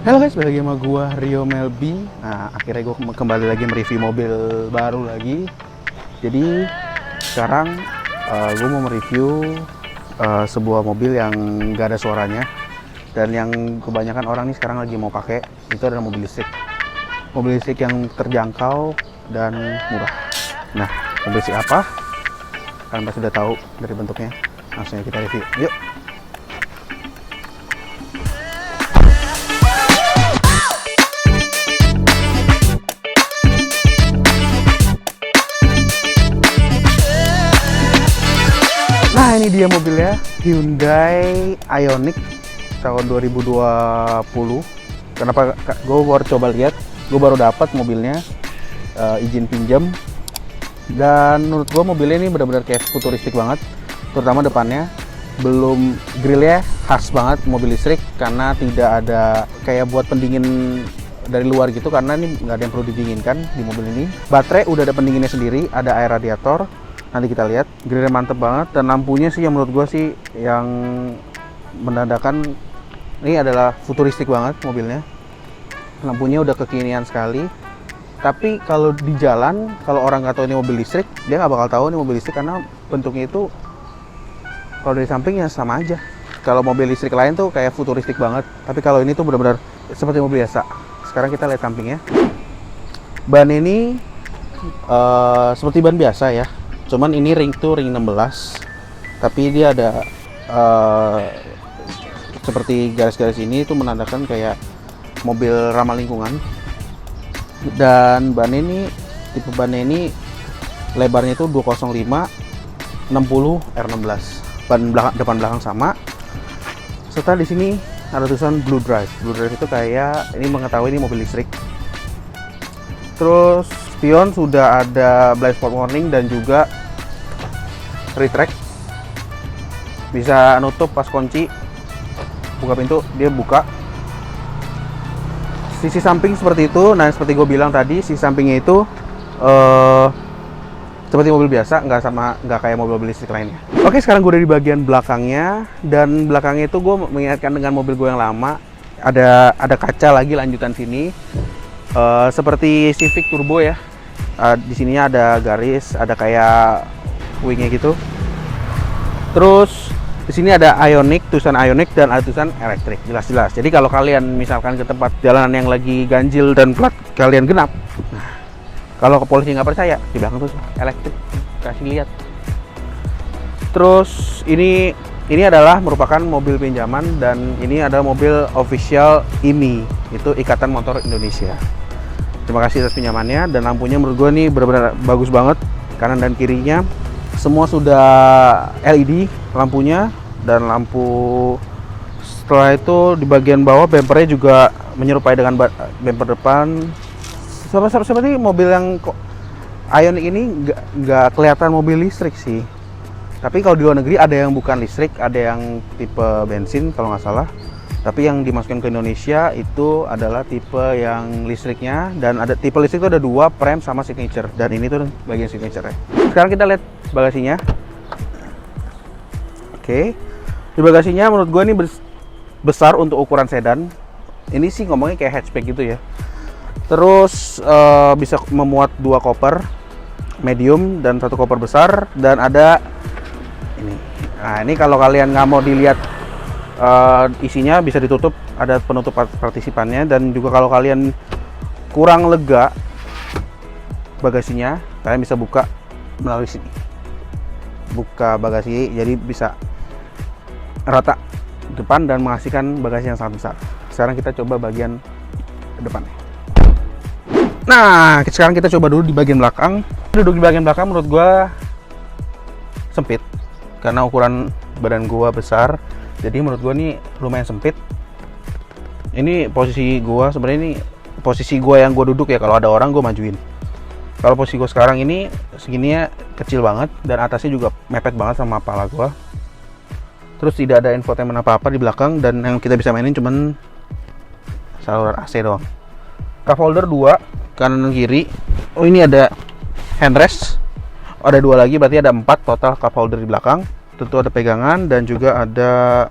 Halo guys, balik lagi sama gua Rio Melbi. Nah, akhirnya gua kembali lagi mereview mobil baru lagi. Jadi sekarang gua mau mereview sebuah mobil yang gak ada suaranya dan yang kebanyakan orang nih sekarang lagi mau pakai. Itu adalah mobil listrik. Mobil listrik yang terjangkau dan murah. Nah, mobil listrik apa? Kalian pasti sudah tahu dari bentuknya. Langsung kita review. Yuk. Nah, ini dia mobilnya, Hyundai Ioniq tahun 2020. Kenapa gue baru coba lihat? Gue baru dapat mobilnya, izin pinjam. Dan menurut gue mobilnya ini benar-benar kayak futuristik banget, terutama depannya. Belum, grillnya khas banget mobil listrik karena tidak ada kayak buat pendingin dari luar gitu, karena ini nggak ada yang perlu didinginkan di mobil ini. Baterai udah ada pendinginnya sendiri, ada air radiator. Nanti kita lihat, grillnya mantep banget, dan lampunya sih yang menurut gue sih yang menandakan ini adalah futuristik banget mobilnya. Lampunya udah kekinian sekali. Tapi kalau di jalan, kalau orang nggak tahu ini mobil listrik, dia nggak bakal tahu ini mobil listrik karena bentuknya itu kalau dari sampingnya sama aja. Kalau mobil listrik lain tuh kayak futuristik banget, tapi kalau ini tuh benar-benar seperti mobil biasa. Sekarang kita lihat sampingnya. Ban ini seperti ban biasa ya. Cuman ini ring 16, tapi dia ada seperti garis-garis ini, itu menandakan kayak mobil ramah lingkungan. Dan ban ini, tipe bannya ini lebarnya itu 205 60 R16. Ban depan belakang sama. Serta di sini ada tulisan Blue Drive. Blue Drive itu kayak ini mengetahui ini mobil listrik. Terus spion sudah ada blind spot warning dan juga retract, bisa nutup pas kunci, buka pintu dia buka. Sisi samping seperti itu. Nah, seperti gue bilang tadi, sisi sampingnya itu seperti mobil biasa, nggak kayak mobil listrik lainnya. Oke, sekarang gue udah di bagian belakangnya, dan belakangnya itu gue mengingatkan dengan mobil gue yang lama. Ada kaca lagi lanjutan sini, seperti Civic Turbo ya. Di sininya ada garis, ada kayak wingnya gitu. Terus di sini ada Ioniq, tulisan Ioniq, dan ada tulisan elektrik, jelas-jelas. Jadi kalau kalian misalkan ke tempat jalanan yang lagi ganjil dan plat kalian genap, nah, kalau ke polisi nggak percaya, di belakang tuh elektrik, kasih lihat. Terus ini adalah merupakan mobil pinjaman, dan ini adalah mobil official IMI, itu Ikatan Motor Indonesia. Terima kasih atas pinjamannya. Dan lampunya menurut gue nih benar-benar bagus banget, kanan dan kirinya semua sudah LED lampunya, dan lampu setelah itu di bagian bawah bempernya juga menyerupai dengan bemper depan. Seperti mobil yang Ioniq ini nggak kelihatan mobil listrik sih, tapi kalau di luar negeri ada yang bukan listrik, ada yang tipe bensin kalau nggak salah. Tapi yang dimasukkan ke Indonesia itu adalah tipe yang listriknya, dan ada tipe listrik itu ada dua, prime sama signature, dan ini tuh bagian signature-nya. Sekarang kita lihat bagasinya. Oke, di bagasinya menurut gue ini besar untuk ukuran sedan. Ini sih ngomongnya kayak hatchback gitu ya. Terus bisa memuat 2 koper medium dan 1 koper besar, dan ada ini. Nah, ini kalau kalian nggak mau dilihat isinya, bisa ditutup, ada penutup partisipannya. Dan juga kalau kalian kurang lega bagasinya, kalian bisa buka melalui sini, buka bagasi, jadi bisa rata depan dan menghasilkan bagasi yang sangat besar. Sekarang kita coba bagian depannya. Nah, sekarang kita coba dulu di bagian belakang. Duduk di bagian belakang menurut gua sempit karena ukuran badan gua besar. Jadi menurut gue nih lumayan sempit. Ini posisi gue, sebenarnya ini posisi gue yang gue duduk ya. Kalau ada orang gue majuin. Kalau posisi gue sekarang ini segininya kecil banget, dan atasnya juga mepet banget sama kepala gue. Terus tidak ada infotainment apa-apa di belakang, dan yang kita bisa mainin cuman saluran AC doang. Cup holder 2 kanan dan kiri. Oh, ini ada handrest. Ada 2 lagi, berarti ada 4 total cup holder di belakang. Tentu ada pegangan, dan juga ada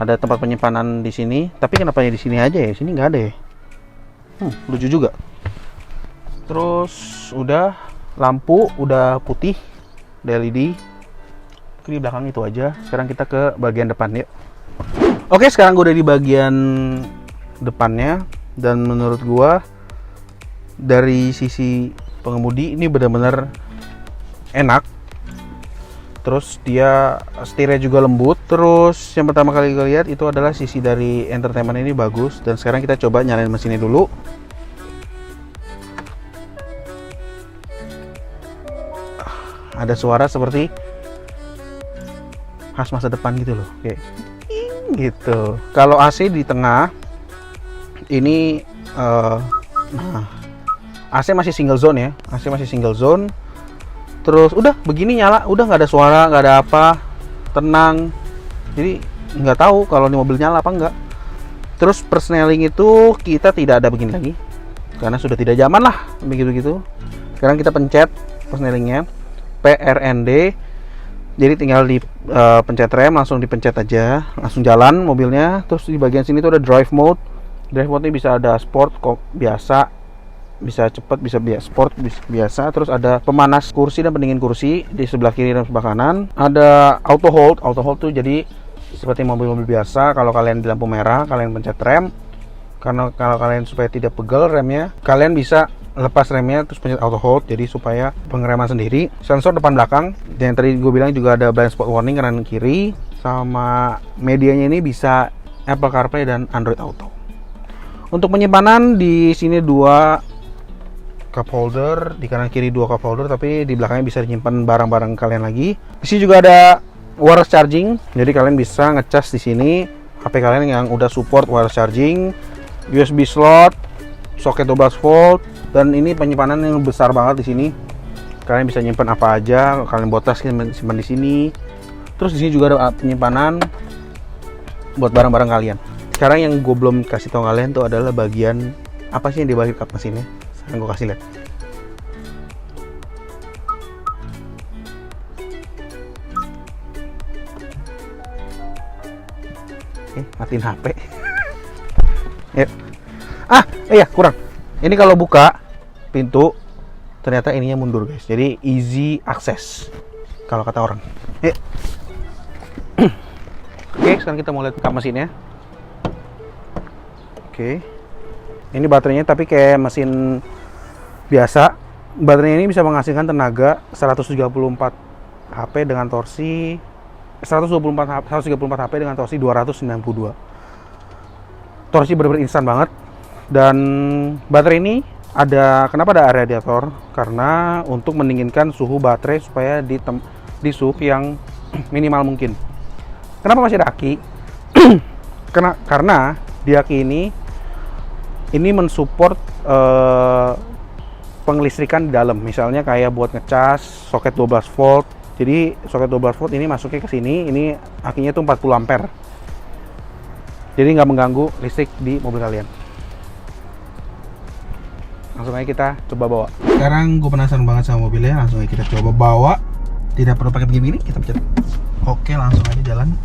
Ada tempat penyimpanan di sini, tapi kenapa di sini aja ya? Sini nggak ada ya? Lucu juga. Terus udah lampu udah putih, LED. Di belakang itu aja. Sekarang kita ke bagian depan yuk. Oke, sekarang gue udah di bagian depannya, dan menurut gue dari sisi pengemudi ini benar-benar enak. Terus dia setirnya juga lembut. Terus yang pertama kali gue lihat itu adalah sisi dari entertainment ini bagus. Dan sekarang kita coba nyalain mesinnya dulu. Ada suara seperti khas masa depan gitu loh, kayak gitu. Kalau AC di tengah ini AC masih single zone ya, AC masih single zone. Terus udah begini nyala, udah nggak ada suara, nggak ada apa, tenang. Jadi nggak tahu kalau ini mobil nyala apa enggak. Terus persneling itu kita tidak ada begini lagi, karena sudah tidak zaman lah begitu-gitu. Sekarang kita pencet persnelingnya, PRND. Jadi tinggal di pencet rem, langsung dipencet aja, langsung jalan mobilnya. Terus di bagian sini tuh ada drive mode. Drive mode ini bisa ada sport, biasa, bisa cepat, bisa sport, biasa. Terus ada pemanas kursi dan pendingin kursi di sebelah kiri dan sebelah kanan. Ada auto hold tuh jadi seperti mobil-mobil biasa. Kalau kalian di lampu merah, kalian pencet rem. Karena kalau kalian supaya tidak pegel remnya, kalian bisa lepas remnya terus pencet auto hold, jadi supaya pengereman sendiri. Sensor depan belakang, yang tadi gue bilang juga ada blind spot warning kanan kiri. Sama medianya ini bisa Apple CarPlay dan Android Auto. Untuk penyimpanan di sini 2 cup holder, di kanan kiri 2 cup holder, tapi di belakangnya bisa disimpan barang-barang kalian lagi. Di sini juga ada wireless charging, jadi kalian bisa ngecas di sini HP kalian yang udah support wireless charging, USB slot, soket 12 volt, dan ini penyimpanan yang besar banget di sini. Kalian bisa nyimpan apa aja, kalian buat tas simpan di sini. Terus di sini juga ada penyimpanan buat barang-barang kalian. Sekarang yang gue belum kasih tahu kalian tuh adalah bagian apa sih yang di balik kap mesinnya. Sekarang gue kasih lihat. Matiin HP. Ya. Iya, kurang. Ini kalau buka pintu ternyata ininya mundur guys. Jadi easy access kalau kata orang. Oke, sekarang kita mau lihat kap mesinnya. Oke. Ini baterainya tapi kayak mesin biasa. Baterainya ini bisa menghasilkan tenaga 134 HP dengan torsi 134 HP dengan torsi 292. Torsi benar-benar instan banget. Dan baterai ini kenapa ada radiator? Karena untuk mendinginkan suhu baterai supaya di suhu yang minimal mungkin. Kenapa masih ada aki? Karena di aki ini mensupport penglistrikan di dalam. Misalnya kayak buat ngecas soket 12 volt. Jadi soket 12 volt ini masuknya ke sini. Ini akinya tuh 40 ampere. Jadi nggak mengganggu listrik di mobil kalian. Langsung aja kita coba bawa. Sekarang gue penasaran banget sama mobilnya. Langsung aja kita coba bawa. Tidak perlu pakai begini, kita pencet. Oke, langsung aja jalan.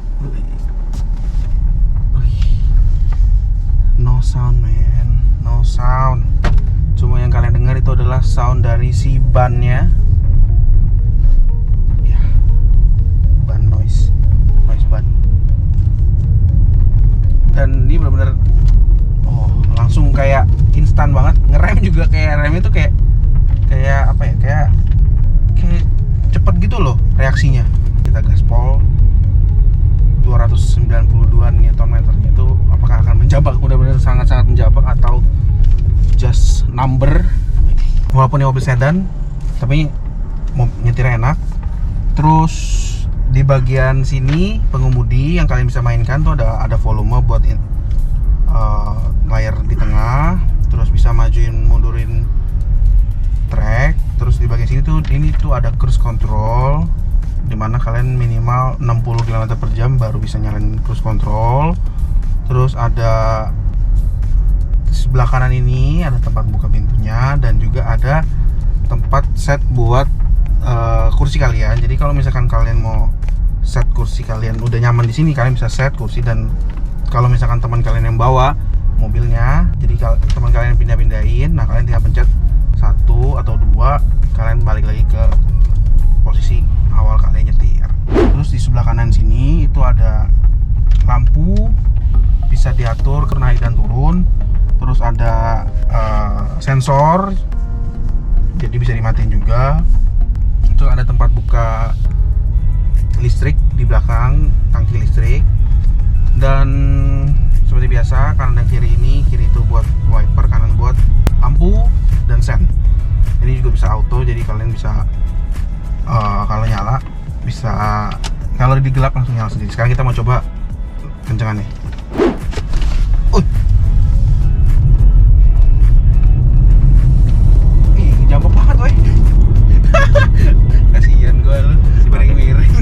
No sound man, no sound. Cuma yang kalian dengar itu adalah sound dari si bannya. Ya, ban noise ban. Dan ini benar-benar langsung kayak instan banget. Ngerem juga kayak remnya tuh kayak apa ya? Kayak cepet gitu loh reaksinya. Kita gaspol 292 Nm itu apakah akan menjabak, benar-benar sangat-sangat menjabak atau just number. Walaupun ini mobil sedan tapi nyetir enak. Terus di bagian sini pengemudi yang kalian bisa mainkan tuh ada volume buat layar di tengah, terus bisa majuin mundurin track. Terus di bagian sini tuh ada cruise control, dimana kalian minimal 60 km/jam baru bisa nyalain cruise control. Terus ada sebelah kanan ini ada tempat buka pintunya, dan juga ada tempat set buat kursi kalian. Jadi kalau misalkan kalian mau set kursi kalian udah nyaman di sini, kalian bisa set kursi. Dan kalau misalkan teman kalian yang bawa mobilnya, jadi kalau teman kalian pindah-pindahin, nah kalian tinggal pencet 1 atau 2, kalian balik lagi ke posisi awal kalian nyetir. Terus di sebelah kanan sini itu ada lampu, bisa diatur ke naik dan turun. Terus ada sensor, jadi bisa dimatiin juga. Terus ada tempat buka listrik di belakang, tangki listrik. Dan seperti biasa, kanan dan kiri ini, kiri itu buat wiper, kanan buat lampu dan sen. Ini juga bisa auto, jadi kalian bisa kalau nyala bisa, kalau di gelap langsung nyala sendiri. Sekarang kita mau coba kencengannya. Jambak banget, woy. Kasihan gue lu, si miring-miring.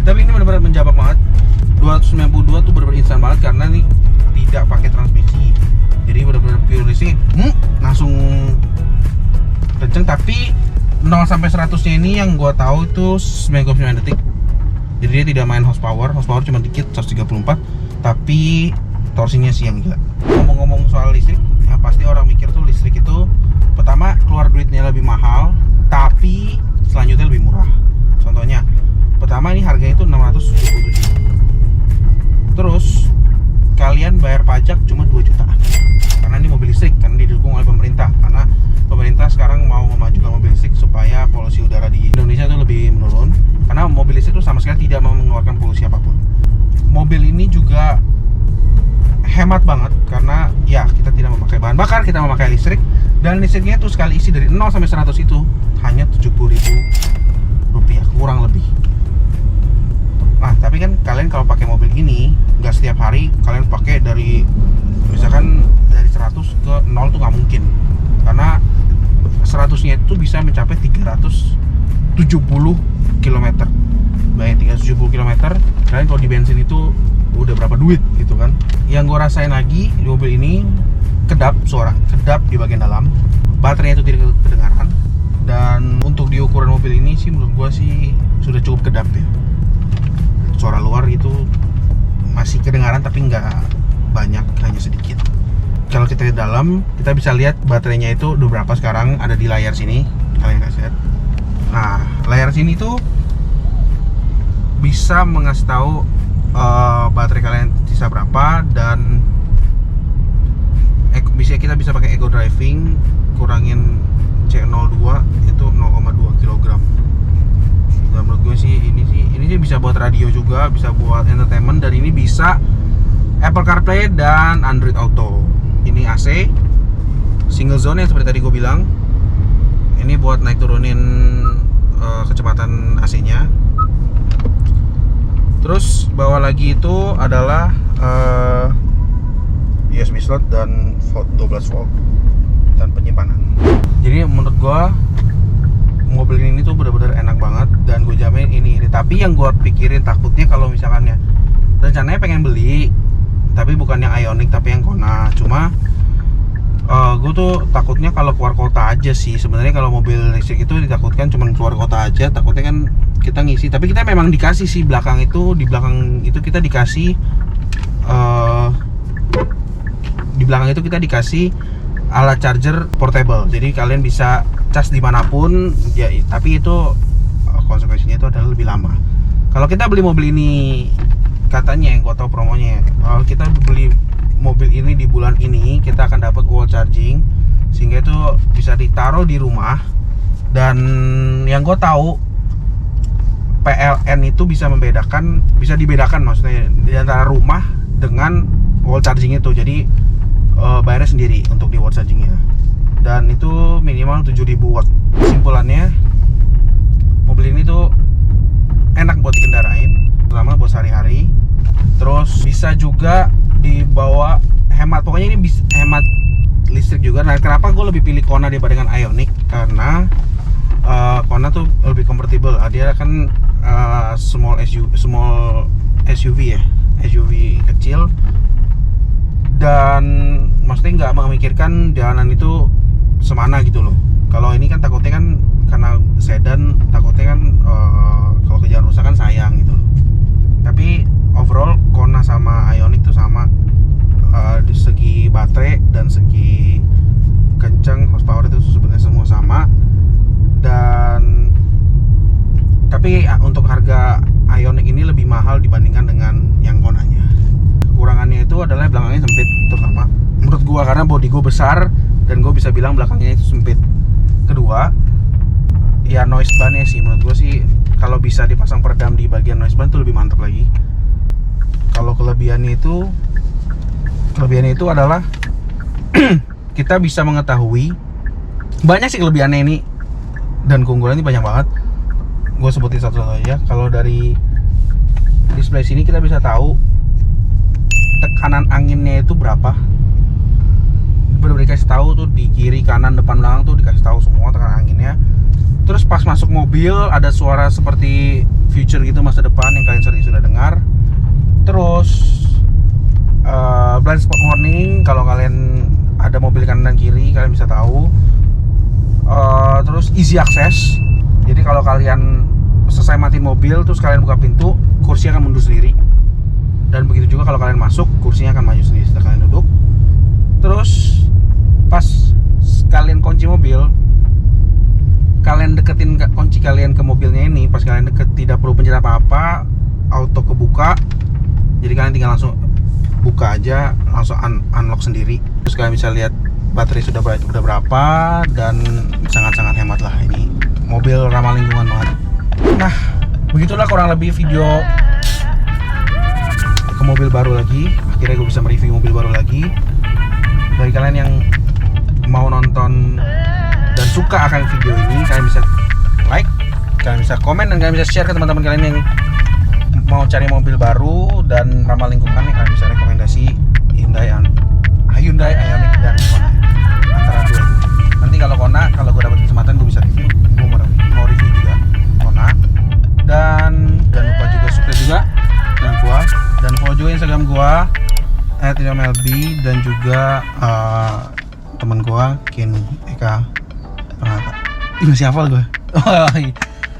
Tapi ini benar-benar menjambak banget. 292 tuh benar-benar instan banget karena nih tidak pakai transmisi. Jadi benar-benar pure listrik, langsung kenceng. Tapi 0 sampai 100-nya ini yang gue tahu itu 99 detik. Jadi dia tidak main horsepower cuma dikit, 134. Tapi torsinya sih yang gila. Ngomong-ngomong soal listrik, ya pasti orang mikir tuh listrik itu pertama keluar duitnya lebih mahal, tapi selanjutnya lebih murah. Contohnya, pertama ini harganya itu 677. Terus kalian bayar pajak cuma 2 jutaan. Karena ini mobil listrik, karena didukung oleh pemerintah. Karena pemerintah sekarang mau memajukan mobil listrik supaya polusi udara di Indonesia itu lebih menurun. Karena mobil listrik itu sama sekali tidak mengeluarkan polusi apapun. Mobil ini juga hemat banget karena ya kita tidak memakai bahan bakar, kita memakai listrik. Dan listriknya itu sekali isi dari 0 sampai 100 itu hanya 70.000 rupiah kurang lebih. Nah tapi kan kalian kalau pakai mobil ini nggak setiap hari kalian pakai dari misalkan dari 100 ke 0 tuh nggak mungkin, karena 100-nya itu bisa mencapai 370 km. Bayangin 370 km, kalian kalau di bensin itu udah berapa duit gitu kan. Yang gue rasain lagi di mobil ini, kedap di bagian dalam, baterainya itu tidak kedengaran. Dan untuk di ukuran mobil ini sih menurut gue sih sudah cukup kedap ya. Suara luar itu masih kedengaran tapi nggak banyak, hanya sedikit. Kalau kita di dalam, kita bisa lihat baterainya itu udah berapa sekarang, ada di layar sini, kalian bisa lihat. Nah, layar sini tuh bisa mengasih tahu baterai kalian sisa berapa. Dan kita bisa pakai eco driving, kurangin C02 itu 0,2 kg. Dan menurut gue sih ini sih bisa buat radio juga, bisa buat entertainment, dan ini bisa Apple CarPlay dan Android Auto. Ini AC single zone ya seperti tadi gue bilang. Ini buat naik turunin kecepatan AC-nya. Terus bawah lagi itu adalah USB slot dan 12 volt dan penyimpanan. Jadi menurut gua mobil ini tuh benar-benar enak banget dan gue jamin ini. Tapi yang gua pikirin takutnya kalau misalkan ya rencananya pengen beli, tapi bukan yang Ioniq tapi yang Kona. Cuma gue tuh takutnya kalau keluar kota aja sih. Sebenarnya kalau mobil listrik itu ditakutkan cuma keluar kota aja, takutnya kan kita ngisi. Tapi kita memang dikasih sih di belakang itu kita dikasih kita dikasih alat charger portable. Jadi kalian bisa cas dimanapun ya. Tapi itu konsekuensinya itu adalah lebih lama. Kalau kita beli mobil ini, katanya yang gua tahu promonya, kalau kita beli mobil ini di bulan ini kita akan dapat wall charging, sehingga itu bisa ditaruh di rumah. Dan yang gue tahu PLN itu bisa dibedakan maksudnya di antara rumah dengan wall charging itu. Jadi bayarnya sendiri untuk di wall chargingnya, dan itu minimal 7000 watt. Kesimpulannya, mobil ini tuh enak buat dikendarain, terutama buat sehari-hari. Terus bisa juga dibawa, hemat, pokoknya ini bisa hemat listrik juga. Nah, kenapa gue lebih pilih Kona dibandingkan Ioniq? Karena Kona tuh lebih convertible. Dia kan small SUV ya, SUV kecil, dan maksudnya nggak memikirkan jalanan itu semana gitu loh. Kalau ini kan takutnya kan karena sedan takutnya kan kalau kejadian rusak kan sayang gitu. Tapi overall Kona sama Ioniq tuh sama, di segi baterai dan segi kencang, horsepower itu sebenarnya semua sama. Dan tapi untuk harga Ioniq ini lebih mahal dibandingkan dengan yang Konanya. Kekurangannya itu adalah belakangnya sempit, terutama menurut gua, karena bodi gua besar dan gua bisa bilang belakangnya itu sempit. Kedua, ya noise ban-nya sih menurut gua sih kalau bisa dipasang peredam di bagian noise ban tuh lebih mantap lagi. Kalau kelebihannya itu adalah kita bisa mengetahui banyak sih kelebihannya ini, dan keunggulannya banyak banget. Gue sebutin satu-satu aja. Kalau dari display sini kita bisa tahu tekanan anginnya itu berapa. Bener-bener dikasih tahu tuh di kiri, kanan, depan, belakang tuh dikasih tahu semua tekanan anginnya. Terus pas masuk mobil ada suara seperti future gitu masa depan yang kalian sering sudah dengar. Terus blind spot warning kalau kalian ada mobil kanan dan kiri kalian bisa tahu. Terus easy access. Jadi kalau kalian selesai matiin mobil terus kalian buka pintu, kursi akan mundur sendiri. Dan begitu juga kalau kalian masuk, kursinya akan maju sendiri setelah kalian duduk. Terus pas kalian kunci mobil, kalian deketin kunci kalian ke mobilnya ini, pas kalian deket tidak perlu pencet apa-apa, auto kebuka. Jadi kalian tinggal langsung buka aja, langsung unlock sendiri. Terus kalian bisa lihat baterai sudah berapa, dan sangat-sangat hemat lah ini. Mobil ramah lingkungan banget. Nah, begitulah kurang lebih video ke mobil baru lagi. Akhirnya gue bisa mereview mobil baru lagi. Bagi kalian yang mau nonton dan suka akan video ini, kalian bisa like, kalian bisa komen, dan kalian bisa share ke teman-teman kalian yang mau cari mobil baru dan ramah lingkungan. Kalian bisa rekomendasi Hyundai Ioniq dan Kona, antara dua itu. Nanti kalau Kona, kalau gue dapat kesempatan gue bisa review. Gue mau review juga Kona. Dan jangan lupa juga subscribe juga dan follow juga Instagram gue @MLB, dan juga temen gue Kenny Eka Pranata. Masih hafal gue.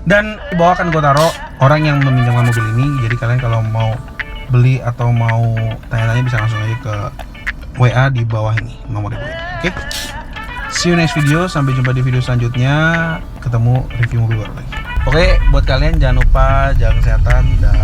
Dan di bawah kan gue taruh orang yang meminjamkan mobil ini. Jadi kalian kalau mau beli atau mau tanya-tanya bisa langsung aja ke WA di bawah ini, nomor gue. Oke? See you next video. Sampai jumpa di video selanjutnya. Ketemu review mobil baru lagi. Oke, buat kalian jangan lupa jaga kesehatan dan